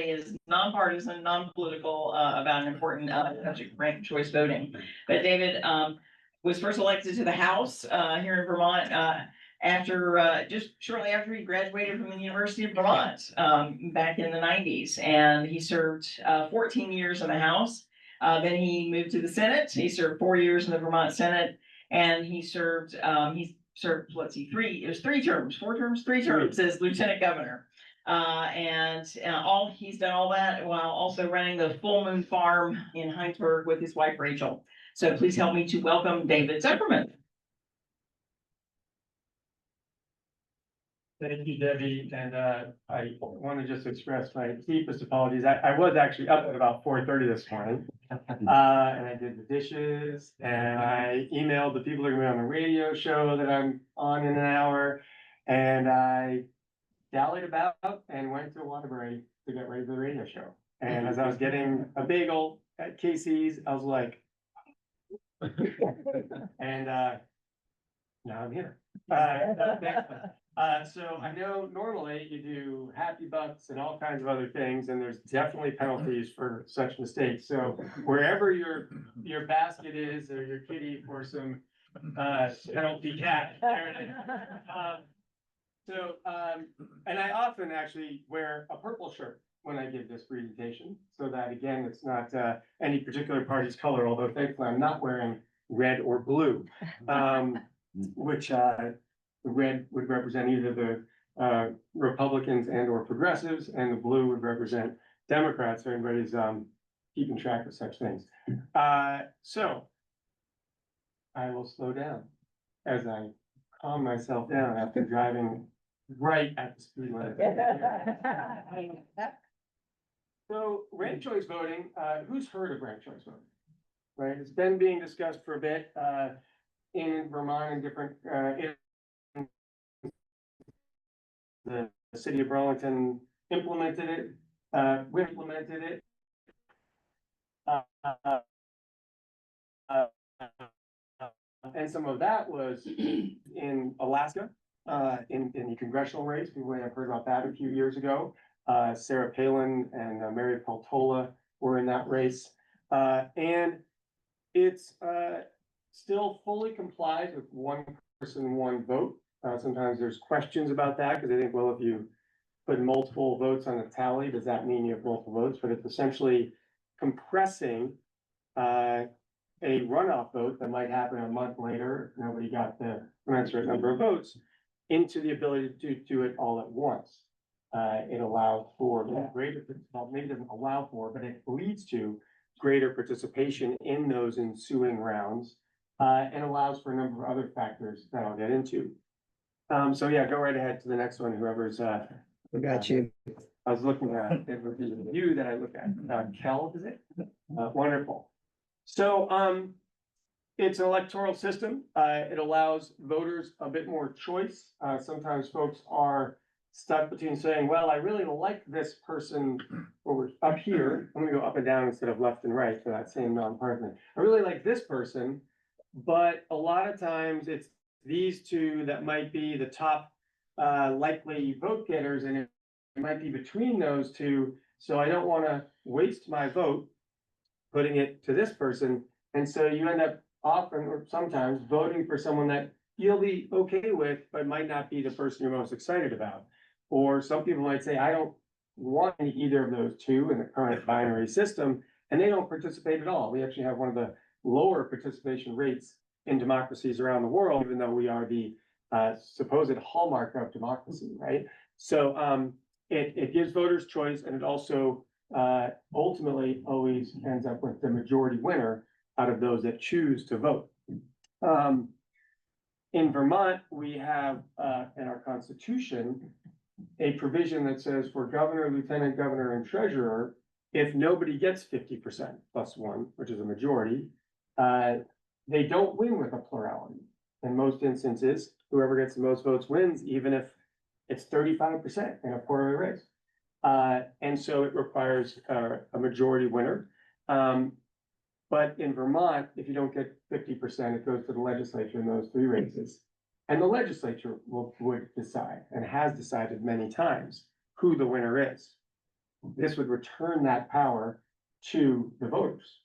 today is nonpartisan, non-political, about an important subject, ranked choice voting. But David was first elected to the House here in Vermont after just shortly after he graduated from the University of Vermont back in the 90s. And he served 14 years in the House. Then he moved to the Senate. He served 4 years in the Vermont Senate, and he served, let's see, three terms as lieutenant governor. He's done all that while also running the Full Moon Farm in Heinsberg with his wife, Rachel. So please help me to welcome David Zuckerman. Thank you, Debbie, and I want to just express my deepest apologies. I was actually up at about 4:30 this morning, and I did the dishes, and I emailed the people that are going to be on the radio show that I'm on in an hour, and I dallied about and went to Waterbury to get ready for the radio show. And as I was getting a bagel at Casey's, I was like, and now I'm here. So I know normally you do happy bucks and all kinds of other things, and there's definitely penalties for such mistakes. So wherever your basket is or your kitty for some penalty cat, there it is. And I often actually wear a purple shirt when I give this presentation, so that again, it's not any particular party's color, although thankfully I'm not wearing red or blue, which the red would represent either the Republicans and or progressives, and the blue would represent Democrats. So everybody's keeping track of such things. So I will slow down as I calm myself down after driving right at the speed limit. So ranked choice voting, who's heard of ranked choice voting? Right, it's been being discussed for a bit in Vermont and different the city of Burlington implemented it, we implemented it. And some of that was in Alaska, in the congressional race. People may have heard about that a few years ago. Sarah Palin and Mary Peltola were in that race. And it's still fully complies with one person, one vote. Sometimes there's questions about that because they think, well, if you put multiple votes on a tally, does that mean you have multiple votes? But it's essentially compressing a runoff vote that might happen a month later, if nobody got the commensurate number of votes, into the ability to do it all at once. It allows for greater, well, maybe doesn't allow for, but it leads to greater participation in those ensuing rounds, and allows for a number of other factors that I'll get into. So yeah, go right ahead to the next one, whoever's We got you. I was looking at, it would be you that I look at, Kel, is it? Wonderful. So, it's an electoral system. It allows voters a bit more choice. Sometimes folks are stuck between saying, well, I really like this person over up here. I'm gonna go up and down instead of left and right for that same nonpartisan. I really like this person, but a lot of times it's these two that might be the top likely vote getters, and it might be between those two. So I don't want to waste my vote putting it to this person. And so you end up often or sometimes voting for someone that you'll be okay with, but might not be the person you're most excited about. Or some people might say, I don't want either of those two in the current binary system, and they don't participate at all. We actually have one of the lower participation rates in democracies around the world, even though we are the supposed hallmark of democracy, right? So it gives voters choice, and it also ultimately always ends up with the majority winner out of those that choose to vote. In Vermont, we have in our Constitution a provision that says for governor, lieutenant governor, and treasurer, if nobody gets 50% plus one, which is a majority, they don't win with a plurality. In most instances, whoever gets the most votes wins, even if it's 35% in a four-way race. And so it requires a majority winner. But in Vermont, if you don't get 50%, it goes to the legislature in those three races. And the legislature would decide, and has decided many times, who the winner is. this would return that power to the voters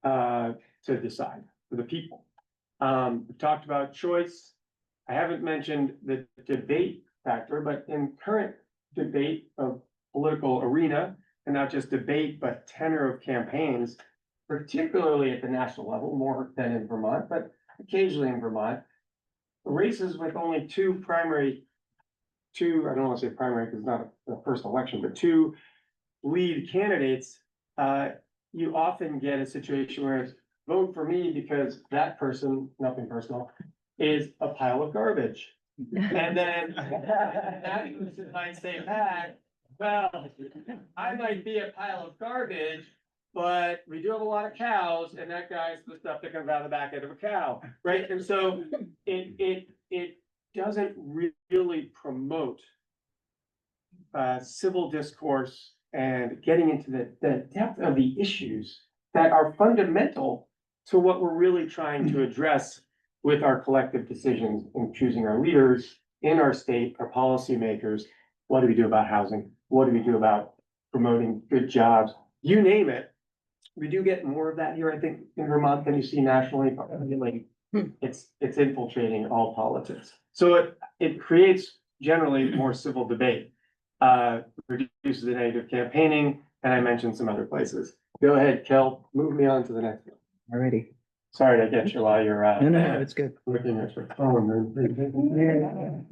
to decide, for the people. We've talked about choice. I haven't mentioned the debate factor, but in current debate of political arena, and not just debate, but tenor of campaigns, particularly at the national level, more than in Vermont, but occasionally in Vermont, races with only I don't want to say primary because it's not a first election, but two lead candidates, you often get a situation where it's vote for me because that person, nothing personal, is a pile of garbage. And then that person might say that, well, I might be a pile of garbage, but we do have a lot of cows and that guy's the stuff that comes out of the back end of a cow, right? And so it doesn't really promote civil discourse and getting into the depth of the issues that are fundamental to what we're really trying to address with our collective decisions in choosing our leaders in our state, our policymakers. What do we do about housing? What do we do about promoting good jobs? You name it. We do get more of that here, I think, in Vermont than you see nationally. But it's infiltrating all politics. So it creates generally more civil debate, reduces the negative campaigning, and I mentioned some other places. Go ahead, Kel, move me on to the next one. Alrighty. Sorry to get you while you're No, it's good. looking at your phone.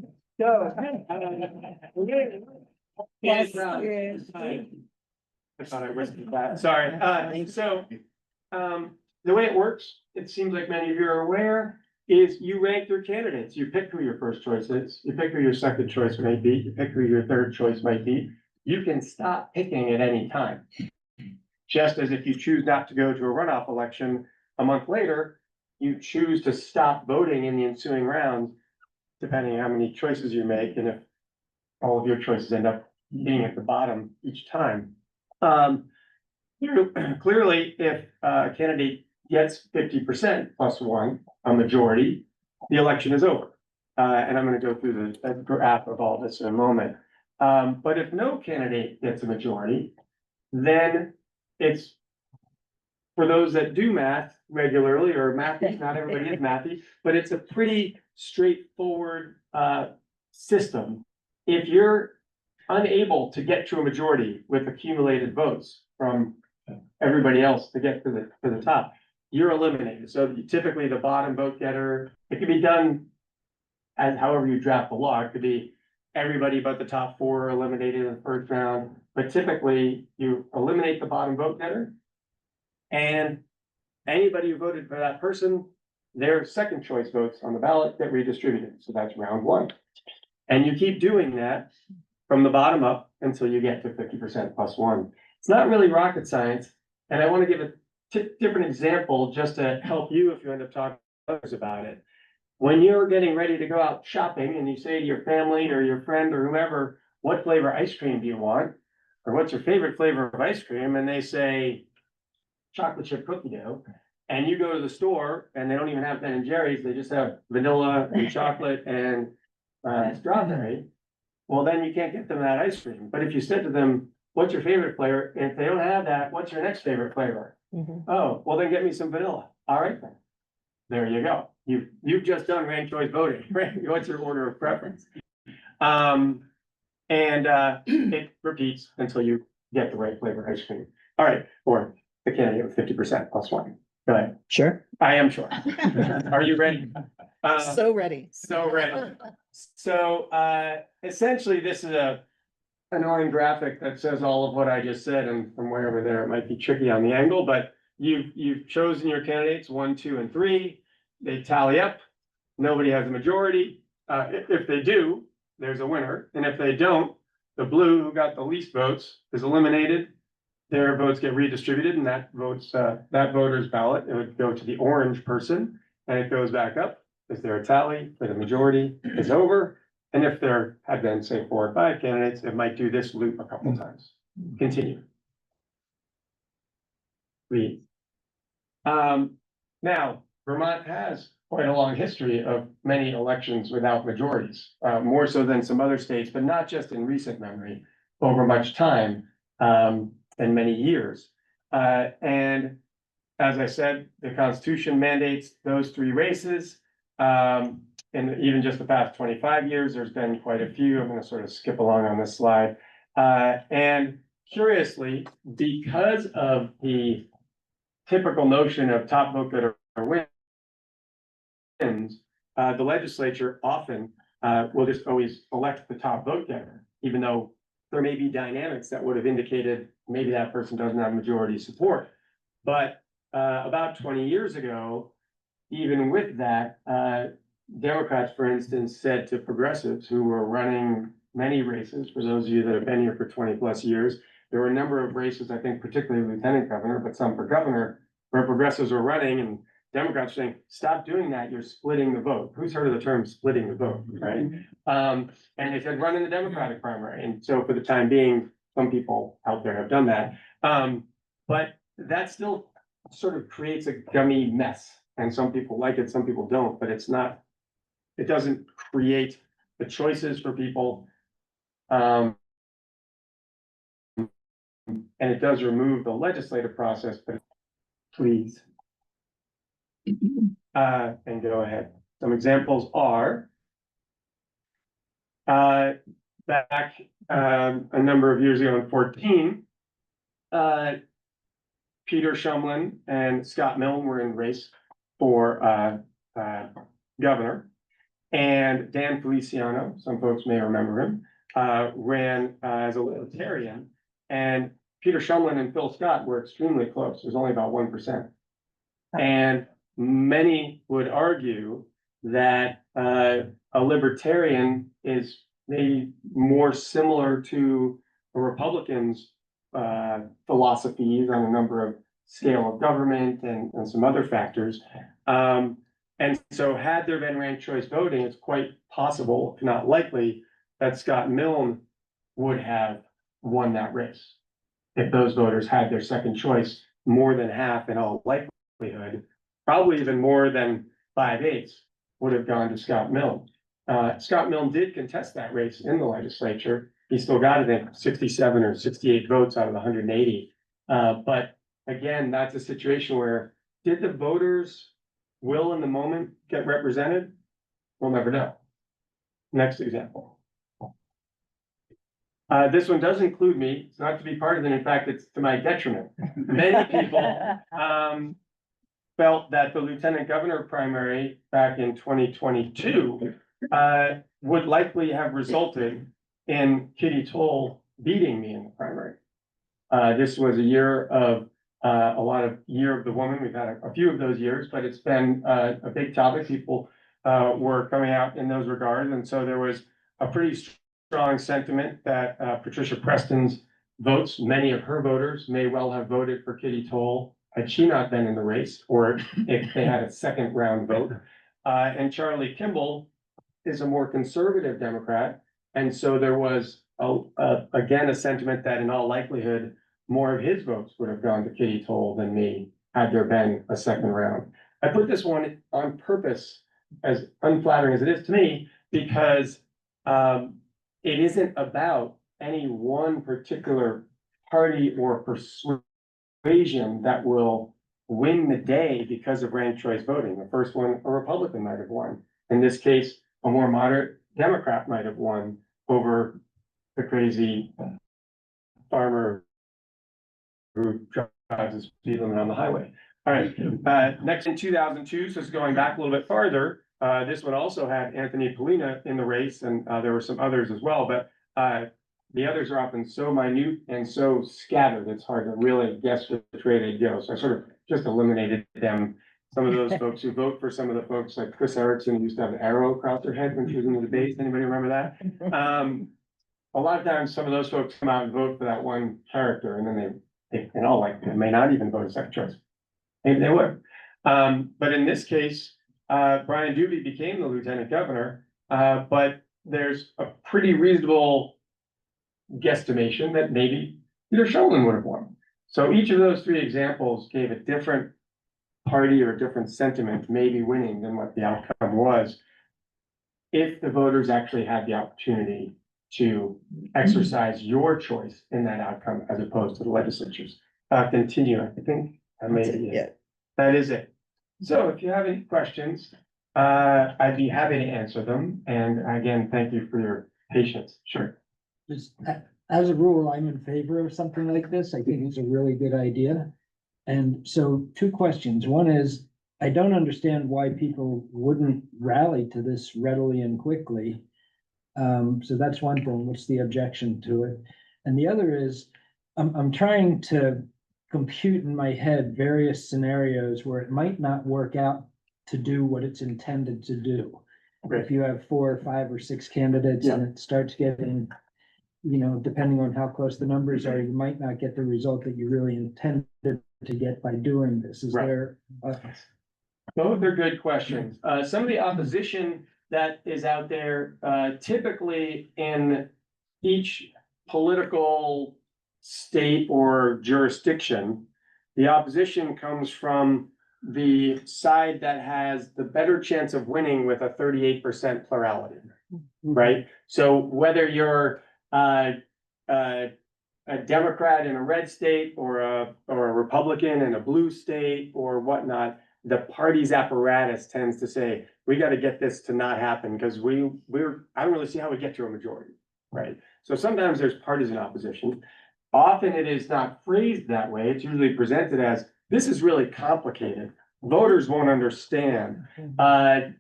Yes, Yes. I thought I whispered that, sorry. The way it works, it seems like many of you are aware, is you rank your candidates. You pick who your first choice is, you pick who your second choice might be, you pick who your third choice might be. You can stop picking at any time. Just as if you choose not to go to a runoff election a month later, you choose to stop voting in the ensuing round, depending on how many choices you make, and if all of your choices end up being at the bottom each time. Clearly, if a candidate gets 50% plus one, a majority, the election is over. And I'm gonna go through the graph of all this in a moment. But if no candidate gets a majority, then it's for those that do math regularly, or mathy, not everybody is mathy, but it's a pretty straightforward system. If you're unable to get to a majority with accumulated votes from everybody else to get to the top, you're eliminated. So typically the bottom vote getter, it can be done as however you draft the law. It could be everybody but the top four eliminated in the first round, but typically you eliminate the bottom vote getter. And anybody who voted for that person, their second choice votes on the ballot get redistributed. So that's round one. And you keep doing that from the bottom up until you get to 50% plus one. It's not really rocket science. And I want to give a different example just to help you if you end up talking to others about it. When you're getting ready to go out shopping and you say to your family or your friend or whomever, what flavor ice cream do you want? Or what's your favorite flavor of ice cream? And they say chocolate chip cookie dough. And you go to the store and they don't even have Ben & Jerry's. They just have vanilla and chocolate and strawberry. Well, then you can't get them that ice cream. But if you said to them, what's your favorite flavor? And if they don't have that, what's your next favorite flavor? Oh, well, then get me some vanilla. All right, then. There you go. You've just done ranked choice voting, right? What's your order of preference? It repeats until you get the right flavor ice cream. All right, or the candidate with 50% plus one. Go ahead. Sure. I am sure. Are you ready? So ready. So ready. So essentially, this is an annoying graphic that says all of what I just said, and from way over there, it might be tricky on the angle, but you've chosen your candidates 1, 2, and 3. They tally up. Nobody has a majority. If they do, there's a winner, and if they don't, the blue who got the least votes is eliminated. Their votes get redistributed, and that voter's ballot, it would go to the orange person, and it goes back up. Is there a tally for the majority is over? And if there had been, say, 4 or 5 candidates, it might do this loop a couple times. Continue. Read. Now, Vermont has quite a long history of many elections without majorities, more so than some other states, but not just in recent memory, over much time. in many years. And as I said, the Constitution mandates those three races. And even just the past 25 years, there's been quite a few. I'm going to sort of skip along on this slide. And curiously, because of the typical notion of top vote getter wins, the legislature often will just always elect the top vote getter, even though there may be dynamics that would have indicated maybe that person doesn't have majority support. But about 20 years ago, even with that, Democrats, for instance, said to progressives who were running many races, for those of you that have been here for 20 plus years, there were a number of races, I think particularly lieutenant governor, but some for governor, where progressives were running and Democrats saying, stop doing that, you're splitting the vote. Who's heard of the term splitting the vote, right? And they said, run in the Democratic primary. And so for the time being, some people out there have done that. But that still sort of creates a gummy mess. And some people like it, some people don't, but it doesn't create the choices for people. And it does remove the legislative process, but please. And go ahead. Some examples are back a number of years ago in 2014, Peter Shumlin and Scott Milne were in race for governor, and Dan Feliciano, some folks may remember him, ran as a libertarian, and Peter Shumlin and Phil Scott were extremely close. It was only about 1%. And many would argue that a libertarian is maybe more similar to a Republican's philosophies on a number of scale of government and some other factors. And so had there been ranked choice voting, it's quite possible, if not likely, that Scott Milne would have won that race. If those voters had their second choice, more than half in all likelihood, probably even more than 5/8 would have gone to Scott Milne. Scott Milne did contest that race in the legislature. He still got, I think, 67 or 68 votes out of the 180. But again, that's a situation where did the voters' will in the moment get represented? We'll never know. Next example. This one does include me. It's not to be part of it. In fact, it's to my detriment. Many people felt that the lieutenant governor primary back in 2022 would likely have resulted in Kitty Toll beating me in the primary. This was a year of a lot of year of the woman. We've had a few of those years, but it's been a big topic. People were coming out in those regards. And so there was a pretty strong sentiment that Patricia Preston's votes, many of her voters may well have voted for Kitty Toll had she not been in the race, or if they had a second round vote. And Charlie Kimball is a more conservative Democrat. And so there was, again, a sentiment that in all likelihood, more of his votes would have gone to Kitty Toll than me had there been a second round. I put this one on purpose, as unflattering as it is to me, because it isn't about any one particular party or persuasion that will win the day because of ranked choice voting. The first one, a Republican might have won. In this case, a more moderate Democrat might have won over the crazy farmer who drives his speed limit on the highway. All right, next in 2002, so it's going back a little bit farther. This one also had Anthony Polina in the race, and there were some others as well, but the others are often so minute and so scattered, it's hard to really guess which way they go. So I sort of just eliminated them. Some of those folks who vote for some of the folks like Chris Erickson, who used to have an arrow across their head when she was in the debates. Anybody remember that? A lot of times some of those folks come out and vote for that one character, and then they in all likelihood may not even vote a second choice. Maybe they would. But in this case, Brian Doobie became the lieutenant governor, but there's a pretty reasonable guesstimation that maybe Peter Shumlin would have won. So each of those three examples gave a different party or a different sentiment maybe winning than what the outcome was, if the voters actually had the opportunity to exercise your choice in that outcome as opposed to the legislature's. Continue, I think I made it. Yeah. That is it. So if you have any questions, I'd be happy to answer them. And again, thank you for your patience. Sure. Just as a rule, I'm in favor of something like this. I think it's a really good idea. And so two questions. One is, I don't understand why people wouldn't rally to this readily and quickly. So that's one thing. What's the objection to it? And the other is, I'm trying to compute in my head various scenarios where it might not work out to do what it's intended to do. If you have 4 or 5 or 6 candidates and it starts getting, you know, depending on how close the numbers are, you might not get the result that you really intended to get by doing this. Is Right. there? Both are good questions. Some of the opposition that is out there, typically in each political state or jurisdiction, the opposition comes from the side that has the better chance of winning with a 38% plurality, right? So whether you're a Democrat in a red state or a Republican in a blue state or whatnot, the party's apparatus tends to say, we got to get this to not happen because I don't really see how we get to a majority, right? So sometimes there's partisan opposition. Often it is not phrased that way. It's usually presented as, this is really complicated. Voters won't understand.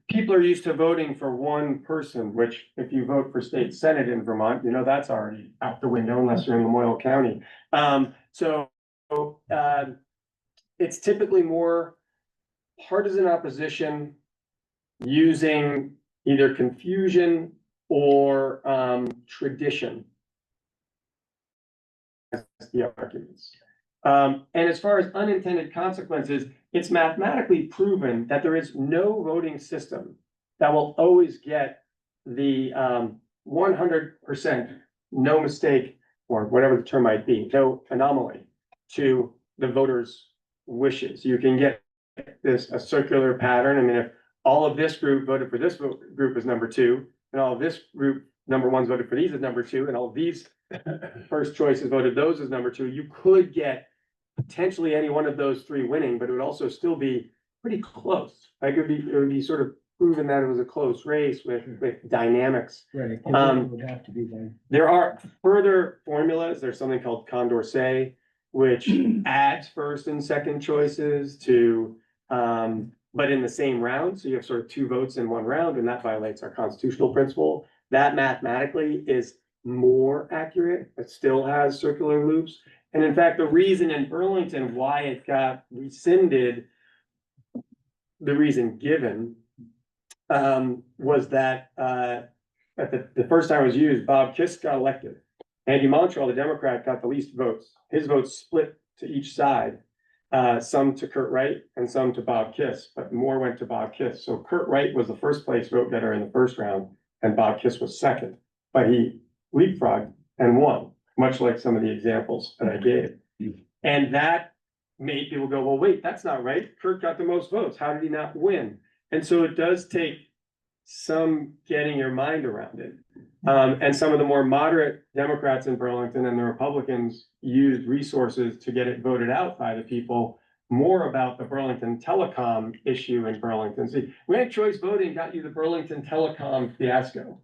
People are used to voting for one person, which if you vote for state senate in Vermont, you know, that's already out the window unless you're in Lamoille County. It's typically more partisan opposition using either confusion or tradition as the arguments. And as far as unintended consequences, it's mathematically proven that there is no voting system that will always get the 100% no mistake, or whatever the term might be, no anomaly to the voters' wishes. You can get a circular pattern. I mean, if all of this group voted for this group as number 2, and all of this group number 1's voted for these as number 2, and all of these first choices voted those as number 2, you could get potentially any one of those 3 winning, but it would also still be pretty close. Like it would be sort of proven that it was a close race with dynamics. Right. It would have to be there. There are further formulas. There's something called Condorcet, which adds first and second choices to, but in the same round. So you have sort of 2 votes in 1 round, and that violates our constitutional principle. That mathematically is more accurate. It still has circular loops. And in fact, the reason in Burlington why it got rescinded, the reason given, was that at the first time it was used, Bob Kiss got elected. Andy Montrell, the Democrat, got the least votes. His votes split to each side, some to Kurt Wright and some to Bob Kiss, but more went to Bob Kiss. So Kurt Wright was the first place vote getter in the first round, and Bob Kiss was second. But he leapfrogged and won, much like some of the examples that I gave. And that made people go, well, wait, that's not right. Kurt got the most votes. How did he not win? And so it does take some getting your mind around it. And some of the more moderate Democrats in Burlington and the Republicans used resources to get it voted out by the people. More about the Burlington telecom issue in Burlington. See, ranked choice voting got you the Burlington telecom fiasco.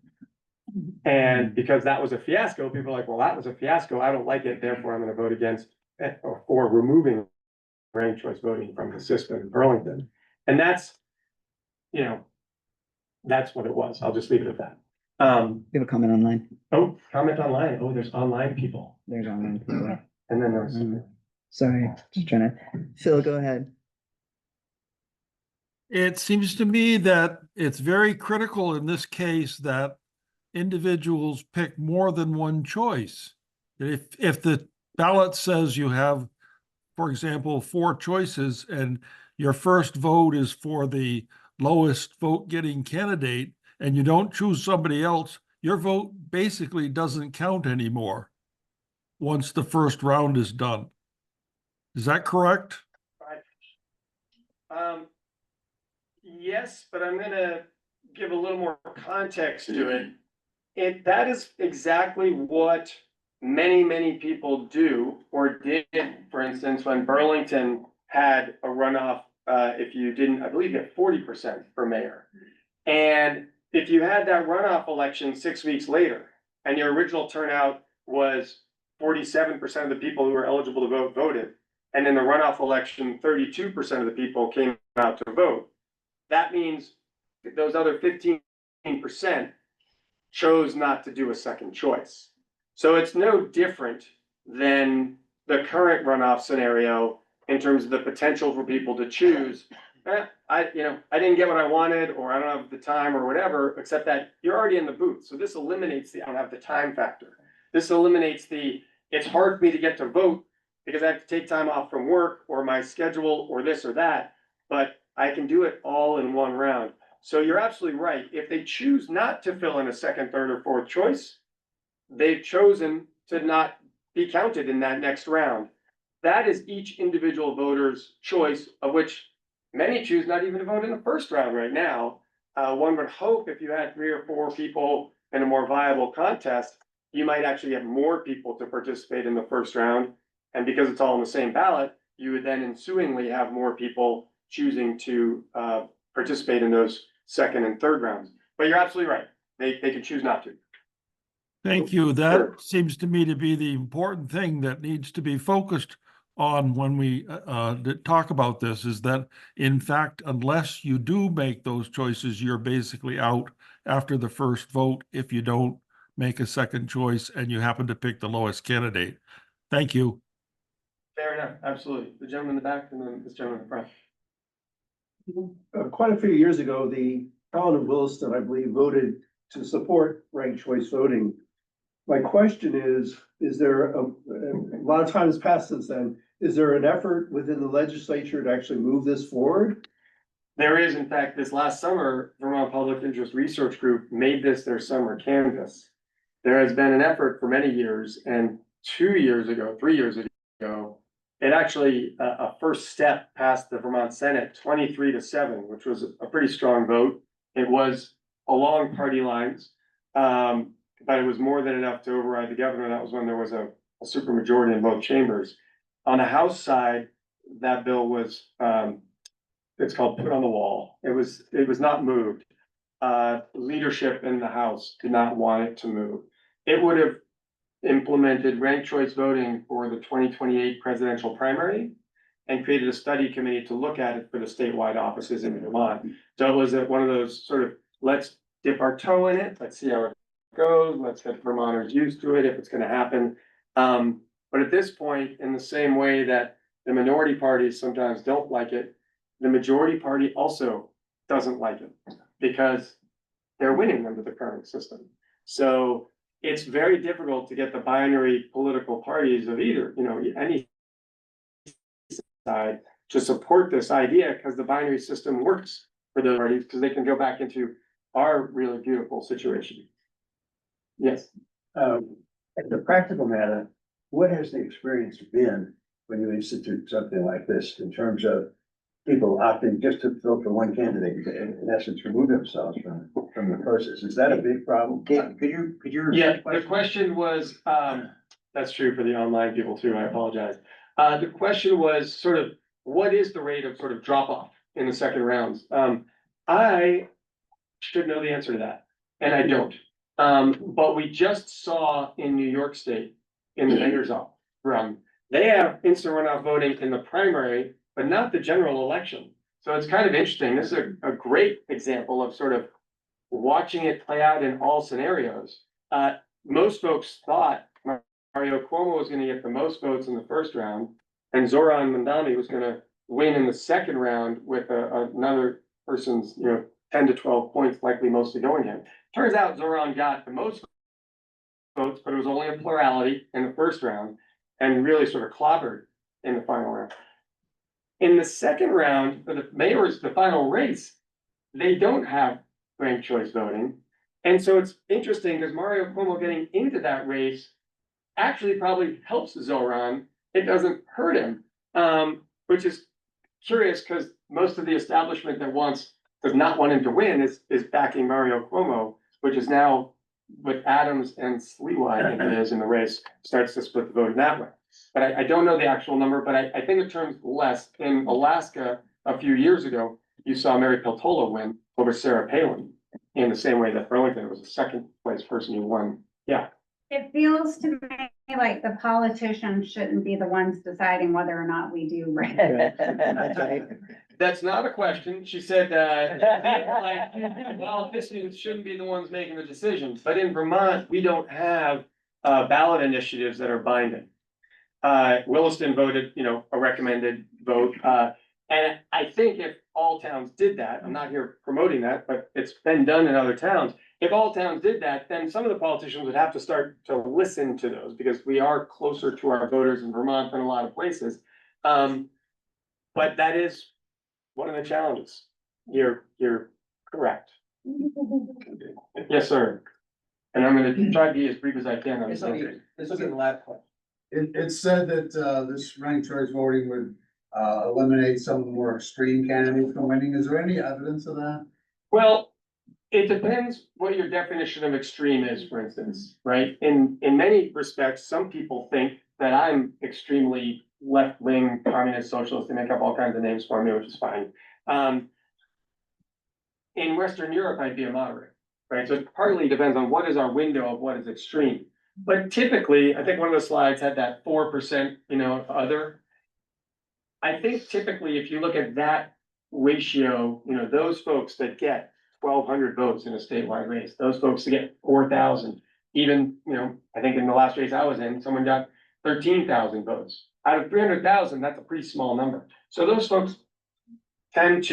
And because that was a fiasco, people are like, well, that was a fiasco. I don't like it. Therefore, I'm going to vote against or for removing ranked choice voting from the system in Burlington. And that's, you know, that's what it was. I'll just leave it at that. We have a comment online. Oh, comment online. Oh, there's online people. There's online people. And then there's. Sorry, just trying to, Phil, go ahead. It seems to me that it's very critical in this case that individuals pick more than one choice. If the ballot says you have, for example, 4 choices and your first vote is for the lowest vote getting candidate and you don't choose somebody else, your vote basically doesn't count anymore once the first round is done. Is that correct? Yes, but I'm gonna give a little more context to it. that is exactly what many people do or did, for instance, when Burlington had a runoff, if you didn't, I believe you had 40% for mayor. And if you had that runoff election 6 weeks later, and your original turnout was 47% of the people who were eligible to vote voted, and in the runoff election, 32% of the people came out to vote, that means those other 15% chose not to do a second choice. So it's no different than the current runoff scenario in terms of the potential for people to choose. I didn't get what I wanted, or I don't have the time or whatever, except that you're already in the booth. So this eliminates I don't have the time factor. This eliminates it's hard for me to get to vote because I have to take time off from work or my schedule or this or that, but I can do it all in one round. So you're absolutely right. If they choose not to fill in a second, third, or fourth choice, they've chosen to not be counted in that next round. That is each individual voter's choice, of which many choose not even to vote in the first round right now. One would hope if you had 3 or 4 people in a more viable contest, you might actually have more people to participate in the first round. And because it's all on the same ballot, you would then ensuingly have more people choosing to participate in those second and third rounds. But you're absolutely right. They can choose not to. Thank you. Sure. That seems to me to be the important thing that needs to be focused on when we talk about this, is that in fact, unless you do make those choices, you're basically out after the first vote if you don't make a second choice and you happen to pick the lowest candidate. Thank you. Fair enough. Absolutely. The gentleman in the back and then this gentleman in front. Quite a few years ago, the town of Williston, I believe, voted to support ranked choice voting. My question is there a lot of time has passed since then. Is there an effort within the legislature to actually move this forward? There is, in fact, this last summer, Vermont Public Interest Research Group made this their summer canvas. There has been an effort for many years, and 3 years ago, it actually, a first step passed the Vermont Senate 23-7, which was a pretty strong vote. It was along party lines, but it was more than enough to override the governor. That was when there was a supermajority in both chambers. On the House side, that bill was, it's called put on the wall. It was not moved. Leadership in the House did not want it to move. It would have implemented ranked choice voting for the 2028 presidential primary and created a study committee to look at it for the statewide offices in Vermont. So it was one of those sort of, let's dip our toe in it. Let's see how it goes. Let's get Vermonters used to it if it's going to happen. But at this point, in the same way that the minority parties sometimes don't like it, the majority party also doesn't like it because they're winning under the current system. So it's very difficult to get the binary political parties of either, any side to support this idea, because the binary system works for those parties because they can go back into our really beautiful situation. Yes. As a practical matter, what has the experience been when you institute something like this in terms of people opting just to vote for one candidate, in essence, remove themselves from the process? Is that a big problem? Could you? Yeah, the question was, that's true for the online people too, I apologize. The question was sort of, what is the rate of sort of drop off in the second rounds? I should know the answer to that, and I don't. But we just saw in New York State, in the mayor's office, they have instant runoff voting in the primary, but not the general election. So it's kind of interesting. This is a great example of sort of watching it play out in all scenarios. Most folks thought Mario Cuomo was going to get the most votes in the first round, and Zoran Mandami was going to win in the second round with another person's, 10 to 12 points, likely mostly going him. Turns out Zoran got the most votes, but it was only a plurality in the first round and really sort of clobbered in the final round. In the second round, for the mayor's, the final race, they don't have ranked choice voting. And so it's interesting because Mario Cuomo getting into that race actually probably helps Zoran. It doesn't hurt him, which is curious because most of the establishment that does not want him to win is backing Mario Cuomo, which is now with Adams and Sliwa, I think it is in the race, starts to split the vote in that way. But I don't know the actual number, but I think it turns less. In Alaska, a few years ago, you saw Mary Peltola win over Sarah Palin in the same way that Burlington was the second place person who won. Yeah. It feels to me like the politicians shouldn't be the ones deciding whether or not we do right. That's right. That's not a question. She said, like, politicians shouldn't be the ones making the decisions, but in Vermont, we don't have ballot initiatives that are binding. Williston voted, a recommended vote, and I think if all towns did that, I'm not here promoting that, but it's been done in other towns. If all towns did that, then some of the politicians would have to start to listen to those, because we are closer to our voters in Vermont than a lot of places. But that is one of the challenges. You're correct. Yes, sir. And I'm gonna try to be as brief as I can on this. This will be the last question. It said that, this ranked choice voting would, eliminate some of the more extreme candidates from winning. Is there any evidence of that? Well, it depends what your definition of extreme is, for instance, right? In many respects, some people think that I'm extremely left-wing, communist, socialist, they make up all kinds of names for me, which is fine. In Western Europe, I'd be a moderate, right? So it partly depends on what is our window of what is extreme. But typically, I think one of the slides had that 4%, other. I think typically, if you look at that ratio, those folks that get 1,200 votes in a statewide race, those folks that get 4,000, even, I think in the last race I was in, someone got 13,000 votes. Out of 300,000, that's a pretty small number. So those folks tend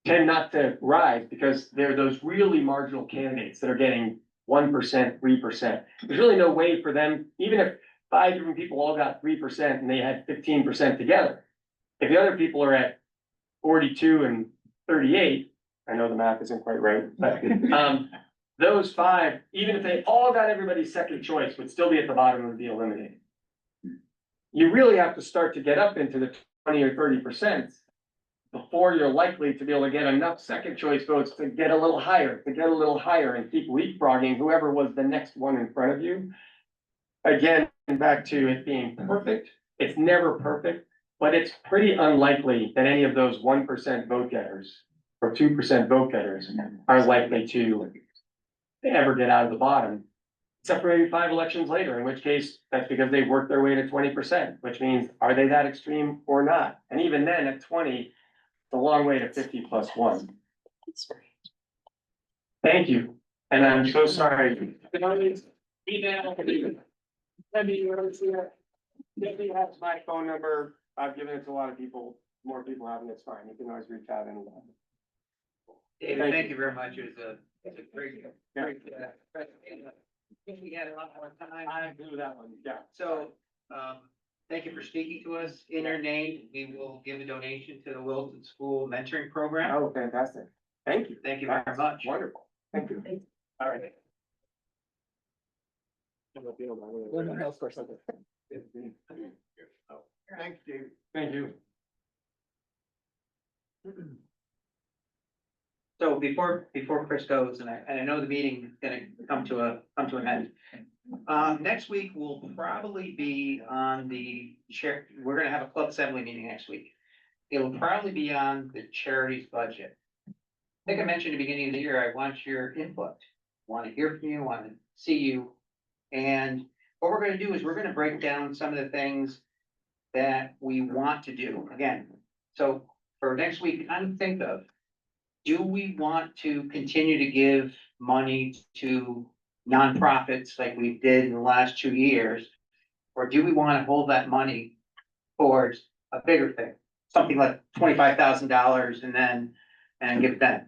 not to rise because they're those really marginal candidates that are getting 1%, 3%. There's really no way for them, even if 5 different people all got 3% and they had 15% together. If the other people are at 42 and 38, I know the math isn't quite right, but those 5, even if they all got everybody's second choice, would still be at the bottom and be eliminated. You really have to start to get up into the 20 or 30% before you're likely to be able to get enough second choice votes to get a little higher, and keep leapfrogging whoever was the next one in front of you. Again, back to it being perfect, it's never perfect, but it's pretty unlikely that any of those 1% vote getters or 2% vote getters are likely to ever get out of the bottom. Except for maybe 5 elections later, in which case that's because they worked their way to 20%, which means, are they that extreme or not? And even then at 20, it's a long way to 50 plus 1. Thank you. And I'm so sorry. Debbie has my phone number. I've given it to a lot of people. More people have it, it's fine. You can always reach out anytime. David, thank you very much. It was a great. We had a lot more time. I agree with that one, yeah. So, thank you for speaking to us. In your name, we will give a donation to the Williston School Mentoring Program. Oh, fantastic. Thank you. Thank you very much. Wonderful. Thank you. All right. One else for something. Thanks, Dave. Thank you. So before Chris goes, and I know the meeting is gonna come to an end. Next week will probably be on the chair, we're gonna have a club assembly meeting next week. It'll probably be on the charities budget. I think I mentioned at the beginning of the year, I want your input, want to hear from you, want to see you. And what we're gonna do is we're gonna break down some of the things that we want to do again. So for next week, kind of think of, do we want to continue to give money to nonprofits like we did in the last 2 years? Or do we want to hold that money towards a bigger thing, something like $25,000 and give it that?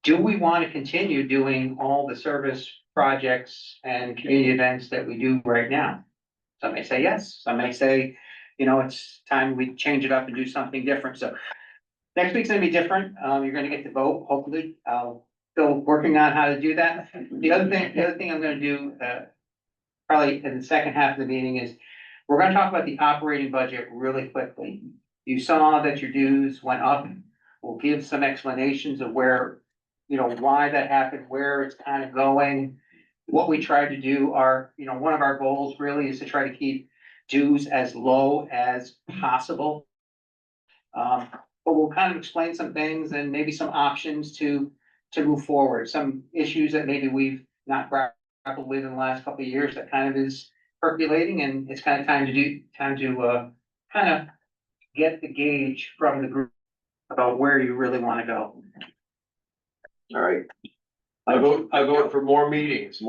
Do we want to continue doing all the service projects and community events that we do right now? Some may say yes, some may say, it's time we change it up and do something different. So next week's gonna be different. You're gonna get to vote, hopefully. Still working on how to do that. The other thing I'm gonna do, probably in the second half of the meeting is, we're gonna talk about the operating budget really quickly. You saw that your dues went up. We'll give some explanations of where, you know, why that happened, where it's kind of going. What we tried to do are, you know, one of our goals really is to try to keep dues as low as possible. But we'll kind of explain some things and maybe some options to move forward, some issues that maybe we've not grappled with in the last couple of years that kind of is percolating, and it's kind of time to kind of get the gauge from the group about where you really want to go. All right. I vote for more meetings.